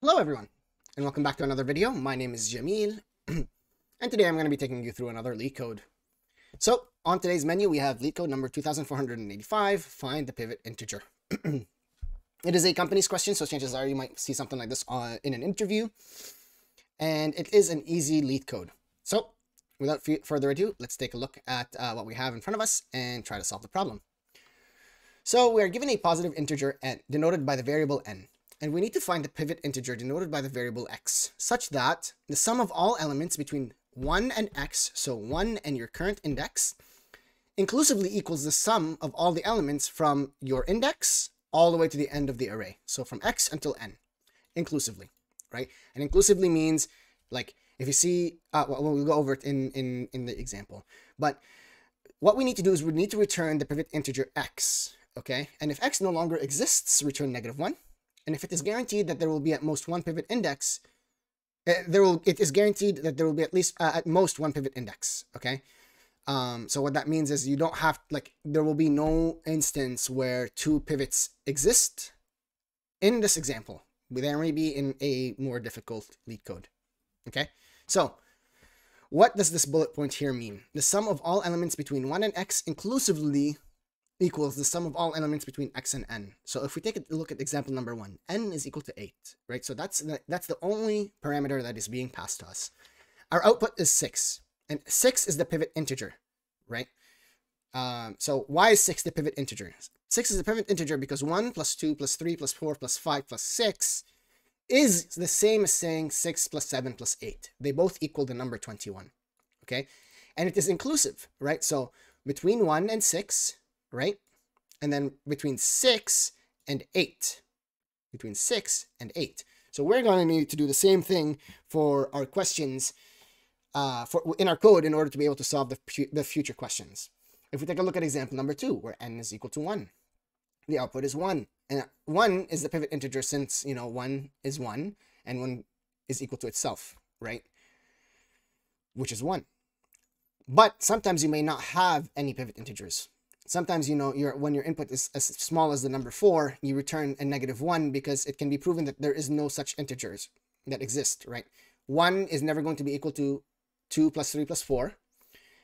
Hello everyone, and welcome back to another video. My name is Jamil, and today I'm going to be taking you through another leak code. So, on today's menu, we have leak code number 2485, find the pivot integer. It is a company's question, so chances are you might see something like this in an interview, and it is an easy leak code. So, without further ado, let's take a look at what we have in front of us and try to solve the problem. So, we are given a positive integer n, denoted by the variable n. And we need to find the pivot integer denoted by the variable x, such that the sum of all elements between 1 and x, so 1 and your current index, inclusively equals the sum of all the elements from your index all the way to the end of the array. So from x until n, inclusively, right? And inclusively means, like, if you see, we'll go over it in the example. But what we need to do is we need to return the pivot integer x, okay? And if x no longer exists, return -1. And if it is guaranteed that there will be at most one pivot index, it is guaranteed that there will be at least at most one pivot index. Okay. So what that means is you don't have, like, there will be no instance where two pivots exist in this example. There may be in a more difficult leak code. Okay. So what does this bullet point here mean? The sum of all elements between 1 and x inclusively equals the sum of all elements between x and n. So if we take a look at example number 1, n is equal to 8, right? So that's the only parameter that is being passed to us. Our output is 6, and 6 is the pivot integer, right? So why is 6 the pivot integer? 6 is the pivot integer because 1 plus 2 plus 3 plus 4 plus 5 plus 6 is the same as saying 6 plus 7 plus 8. They both equal the number 21, okay? And it is inclusive, right? So between 1 and 6, right? And then between 6 and 8. Between 6 and 8. So we're going to need to do the same thing for our questions in our code in order to be able to solve the future questions. If we take a look at example number 2, where n is equal to 1, the output is 1. And 1 is the pivot integer since, 1 is 1, and 1 is equal to itself, right? Which is 1. But sometimes you may not have any pivot integers. Sometimes, when your input is as small as the number 4, you return a -1 because it can be proven that there is no such integers that exist, right? 1 is never going to be equal to 2 plus 3 plus 4.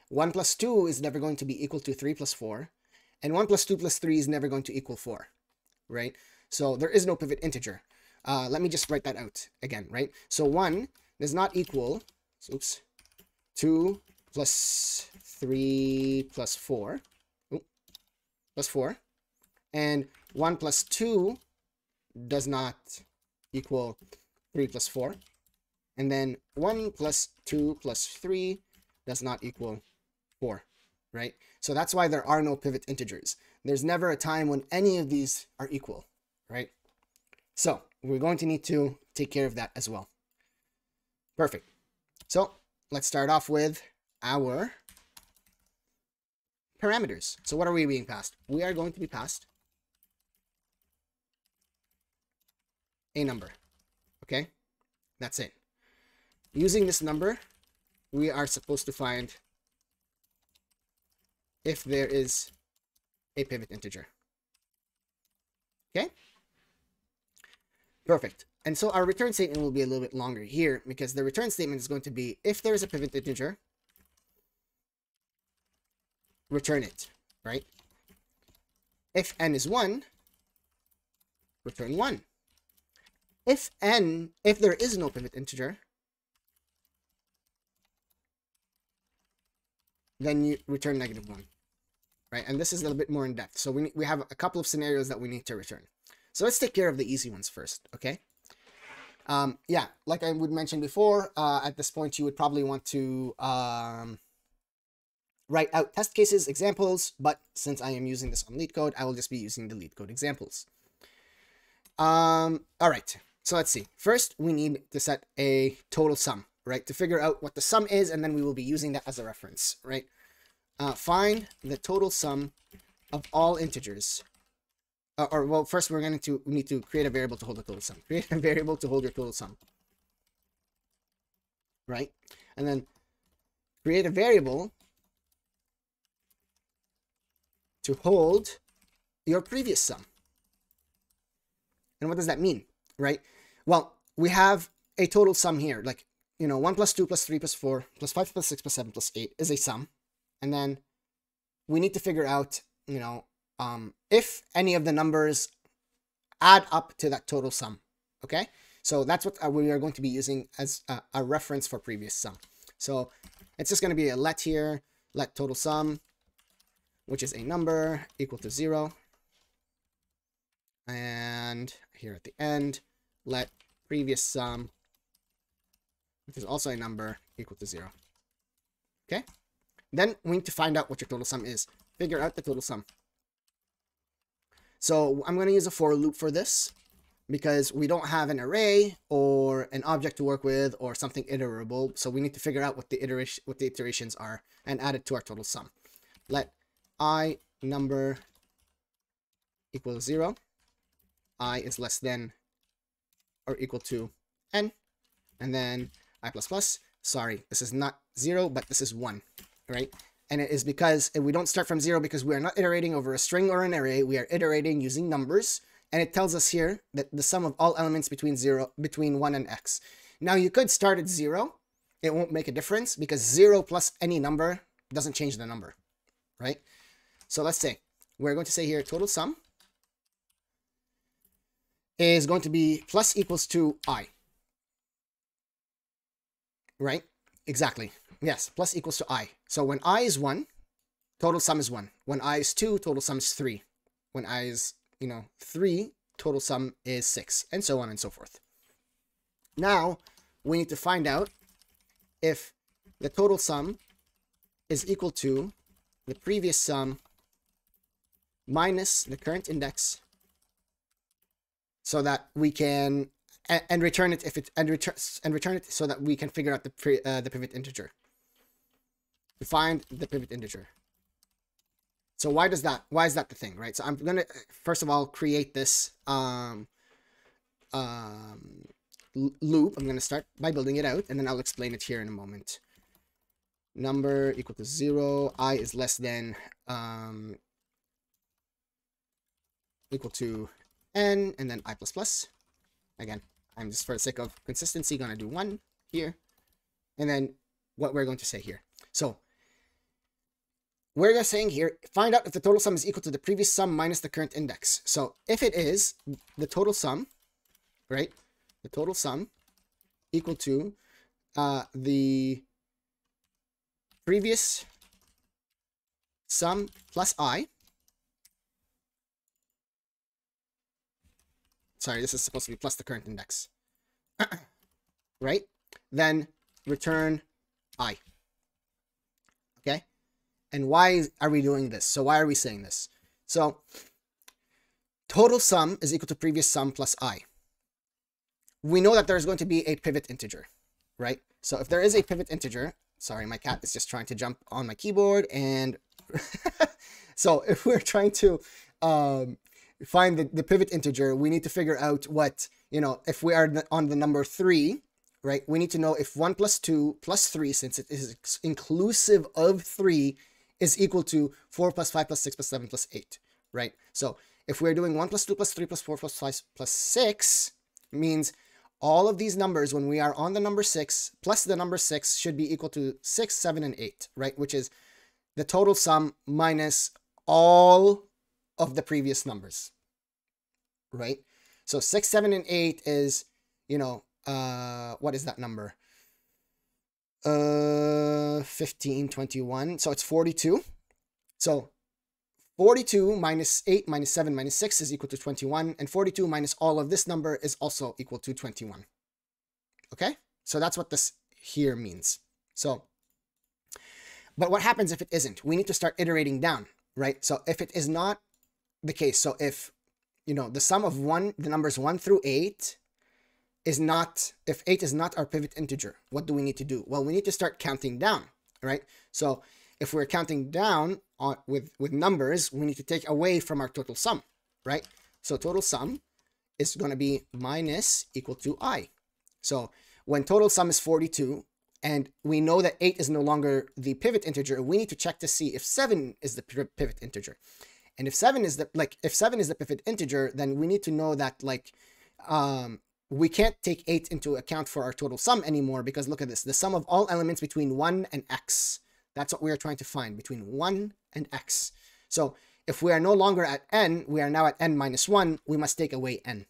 1 plus 2 is never going to be equal to 3 plus 4. And 1 plus 2 plus 3 is never going to equal 4, right? So there is no pivot integer. Let me just write that out again, right? So 1 does not equal, 2 plus 3 plus 4. Plus 4, and 1 plus 2 does not equal 3 plus 4, and then 1 plus 2 plus 3 does not equal 4, right? So that's why there are no pivot integers. There's never a time when any of these are equal, right? So we're going to need to take care of that as well. Perfect. So let's start off with our parameters. So what are we being passed? We are going to be passed a number. Okay? That's it. Using this number, we are supposed to find if there is a pivot integer. Okay? Perfect. And so our return statement will be a little bit longer here because the return statement is going to be if there is a pivot integer, return it, right? If n is 1, return 1. If there is no pivot integer, then you return -1, right? And this is a little bit more in depth. So we have a couple of scenarios that we need to return. So let's take care of the easy ones first, okay? Yeah, like I would mention before, at this point you would probably want to write out test cases, examples, but since I am using this on LeetCode, I will just be using the LeetCode examples. All right, so let's see. First, we need to set a total sum, right? To figure out what the sum is, and then we will be using that as a reference, right? Find the total sum of all integers. Well, first we need to create a variable to hold the total sum. Create a variable to hold your total sum, right? And then create a variable to hold your previous sum. And what does that mean, right? Well, we have a total sum here. Like, 1 plus 2 plus 3 plus 4 plus 5 plus 6 plus 7 plus 8 is a sum. And then we need to figure out, if any of the numbers add up to that total sum. Okay? So that's what we are going to be using as a reference for previous sum. So it's just going to be a let here, let total sum, which is a number equal to 0. And here at the end, let previous sum, which is also a number, equal to 0. Okay? Then we need to find out what your total sum is. Figure out the total sum. So I'm going to use a for loop for this, because we don't have an array or an object to work with or something iterable. So we need to figure out what the iterations are and add it to our total sum. Let I number equal 0. I is less than or equal to n. And then I plus plus. Sorry, this is not 0, but this is 1, right? And it is because we don't start from 0 because we are not iterating over a string or an array. We are iterating using numbers. And it tells us here that the sum of all elements between 1 and x. Now you could start at 0. It won't make a difference because 0 plus any number doesn't change the number, right? So let's say we're going to say here total sum is going to be plus equals to I. Right? Exactly. Yes, plus equals to I. So when I is 1, total sum is 1. When I is 2, total sum is 3. When I is 3, total sum is 6, and so on and so forth. Now, we need to find out if the total sum is equal to the previous sum minus the current index, so that we can and return it if it and return it so that we can figure out the pivot integer. To find the pivot integer. So why is that the thing, right? So I'm going to, first of all, create this loop. I'm going to start by building it out, and then I'll explain it here in a moment. Number equal to 0. I is less than equal to n, and then I plus plus. Again, I'm just for the sake of consistency going to do 1 here. And then what we're going to say here. So we're just saying here, find out if the total sum is equal to the previous sum minus the current index. So if it is, the total sum, right? The total sum equal to the previous sum plus I. Sorry, this is supposed to be plus the current index. Right? Then return I. Okay? And why are we doing this? So why are we saying this? So total sum is equal to previous sum plus I. We know that there's going to be a pivot integer, right? So if there is a pivot integer, sorry, my cat is just trying to jump on my keyboard. And so if we're trying to find the pivot integer, we need to figure out what, if we are on the number 3, right? We need to know if 1 plus 2 plus 3, since it is inclusive of 3, is equal to 4 plus 5 plus 6 plus 7 plus 8, right? So if we're doing 1 plus 2 plus 3 plus 4 plus 5 plus 6, means all of these numbers, when we are on the number 6, plus the number 6 should be equal to 6, 7, and 8, right? Which is the total sum minus all of the previous numbers, right? So 6, 7, and 8 is, what is that number? 15, 21. So it's 42. So 42 minus 8 minus 7 minus 6 is equal to 21. And 42 minus all of this number is also equal to 21. Okay? So that's what this here means. So, but what happens if it isn't? We need to start iterating down, right? So if it is not the case, so if, the sum of the numbers 1 through 8 is not, if 8 is not our pivot integer, what do we need to do? Well, we need to start counting down, right? So if we're counting down with numbers, we need to take away from our total sum, right? So total sum is going to be minus equal to I. So when total sum is 42, and we know that 8 is no longer the pivot integer, we need to check to see if 7 is the pivot integer. And if 7 is the pivot integer, then we need to know that we can't take 8 into account for our total sum anymore, because look at this, the sum of all elements between 1 and x. That's what we are trying to find, between 1 and x. So if we are no longer at n, we are now at n minus 1, we must take away n.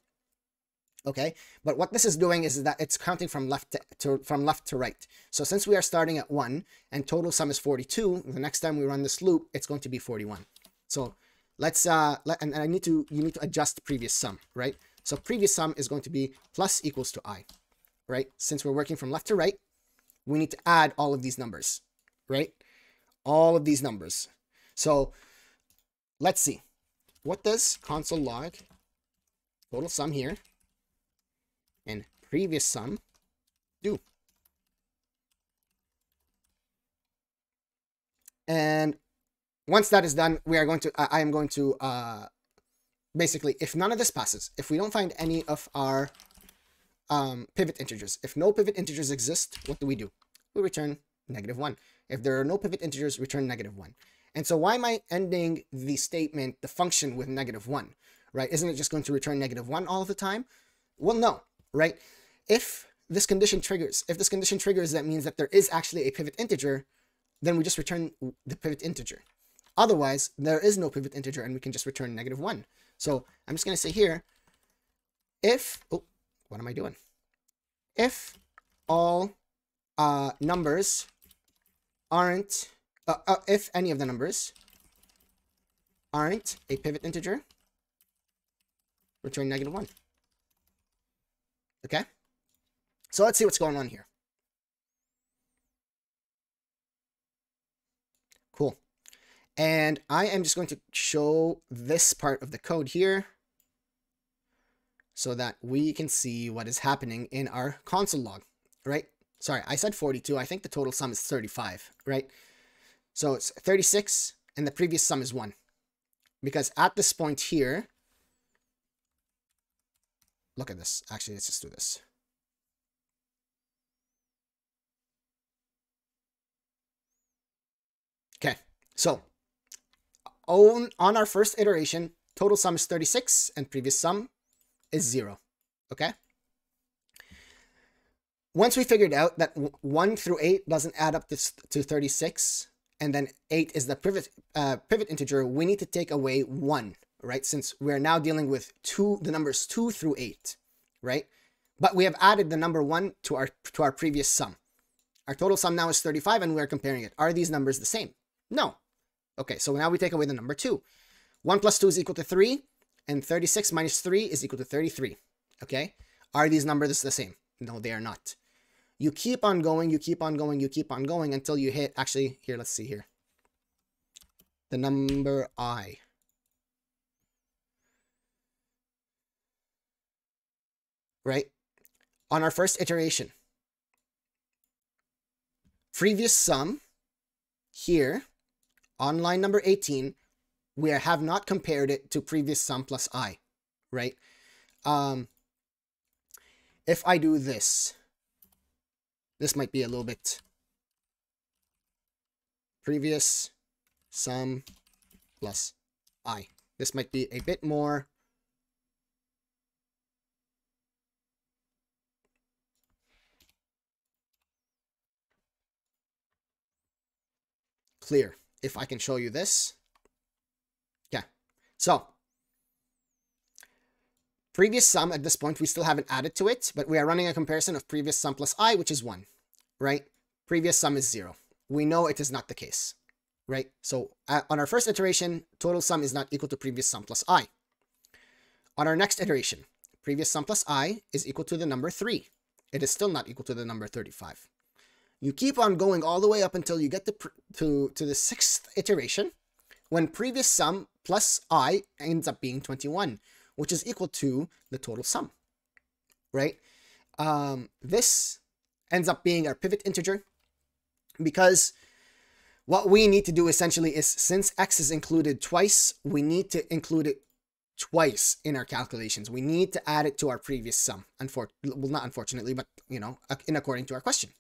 Okay, but what this is doing is that it's counting from left to right. So since we are starting at 1 and total sum is 42, the next time we run this loop, it's going to be 41. So let's and you need to adjust previous sum, right? So previous sum is going to be plus equals to I, right? Since we're working from left to right, we need to add all of these numbers, right? All of these numbers. So let's see. What does console log total sum here and previous sum do? And once that is done, we are going to, I am going to, basically, if none of this passes, if we don't find any of our pivot integers, if no pivot integers exist, what do? We return -1. If there are no pivot integers, return -1. And so why am I ending the statement, the function, with -1, right? Isn't it just going to return -1 all the time? Well, no, right? If this condition triggers, that means that there is actually a pivot integer, then we just return the pivot integer. Otherwise, there is no pivot integer and we can just return -1. So I'm just going to say here, if, oh, what am I doing? If all numbers aren't, if any of the numbers aren't a pivot integer, return -1. Okay? So let's see what's going on here. Cool. And I am just going to show this part of the code here so that we can see what is happening in our console log, right? Sorry, I said 42. I think the total sum is 35, right? So it's 36 and the previous sum is 1. Because at this point here, look at this. Actually, let's just do this. Okay, so on our first iteration, total sum is 36 and previous sum is 0. Okay? Once we figured out that 1 through 8 doesn't add up to 36, and then 8 is the pivot integer, we need to take away 1, right? Since we're now dealing with the numbers 2 through 8, right? But we have added the number 1 to our previous sum. Our total sum now is 35 and we're comparing it. Are these numbers the same? No. Okay, so now we take away the number 2. 1 plus 2 is equal to 3, and 36 minus 3 is equal to 33. Okay? Are these numbers the same? No, they are not. You keep on going, you keep on going, you keep on going until you hit, actually, here, let's see here. The number I. Right? On our first iteration, previous sum here, on line number 18, we have not compared it to previous sum plus I, right? If I do this, this might be a little bit previous sum plus I. This might be a bit more clear. If I can show you this. Yeah. So, previous sum at this point, we still haven't added to it, but we are running a comparison of previous sum plus I, which is 1, right? Previous sum is 0. We know it is not the case, right? So on our first iteration, total sum is not equal to previous sum plus I. On our next iteration, previous sum plus I is equal to the number 3. It is still not equal to the number 35. You keep on going all the way up until you get to the 6th iteration, when previous sum plus I ends up being 21, which is equal to the total sum, right? This ends up being our pivot integer, because what we need to do essentially is, since x is included twice, we need to include it twice in our calculations. We need to add it to our previous sum. Well, not unfortunately, but, you know, according to our question.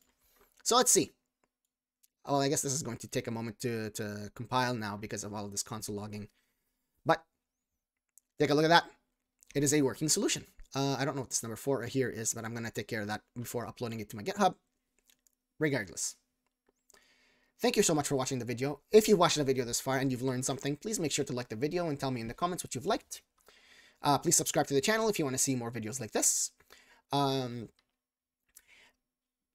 So let's see. Well, I guess this is going to take a moment to compile now because of all of this console logging. But take a look at that. It is a working solution. I don't know what this number 4 here is, but I'm going to take care of that before uploading it to my GitHub. Regardless. Thank you so much for watching the video. If you've watched the video this far and you've learned something, please make sure to like the video and tell me in the comments what you've liked. Please subscribe to the channel if you want to see more videos like this.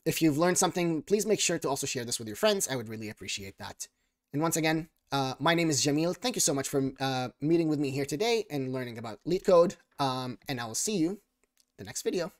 If you've learned something, please make sure to also share this with your friends. I would really appreciate that. And once again, my name is Jamil. Thank you so much for meeting with me here today and learning about LeetCode. And I will see you in the next video.